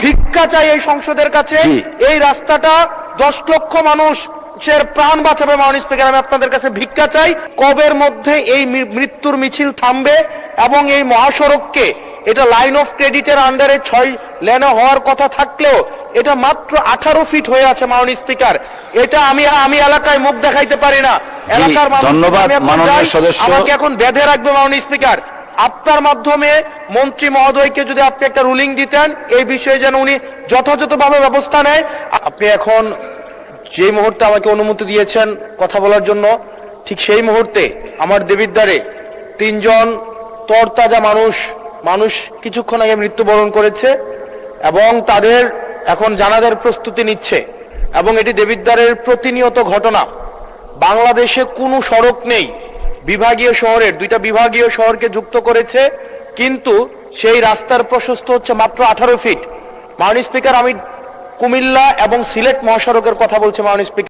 ভিক্ষা চাই এই সংসদের কাছে, এই রাস্তাটা 10 লক্ষ মানুষের প্রাণ বাঁচাবে। মাননীয় স্পিকার, আমি আপনাদের কাছে ভিক্ষা চাই, কবের মধ্যে এই মৃত্যুর মিছিল থামবে এবং এই মহাসড়ককে, এটা লাইন অফ ক্রেডিটের আন্ডারে 6 লেনে হওয়ার কথা থাকলেও এটা মাত্র 18 ফিট হয়ে আছে। মাননীয় স্পিকার, এটা আমি এলাকায় মুখ দেখাইতে পারি না, এলাকার আমাকে এখন বেঁধে রাখবে। মাননীয় স্পিকার, আপনার মাধ্যমে মন্ত্রী মহোদয়কে যদি আপনি একটা রুলিং দিতেন এই বিষয়ে, যেন উনি যথাযথভাবে ব্যবস্থা নেয়। আপনি এখন যে মুহূর্তে আমাকে অনুমতি দিয়েছেন কথা বলার জন্য, ঠিক সেই মুহূর্তে আমার দেবিদ্বারে 3 জন তরতাজা মানুষ কিছুক্ষণ আগে মৃত্যুবরণ করেছে এবং তাদের এখন জানাজার প্রস্তুতি নিচ্ছে। এবং এটি দেবিদ্বারের প্রতিনিয়ত ঘটনা। বাংলাদেশে কোনো সড়ক নেই, বিভাগীয় শহরের 2টা বিভাগীয় শহরকে যুক্ত করেছে, কিন্তু সেই রাস্তার প্রশস্ত হচ্ছে মাত্র 18 ফিট। মাননীয় স্পিকার, আমি কুমিল্লা এবং সিলেট মহাসড়কের কথা বলছি। মাননীয় স্পিকার,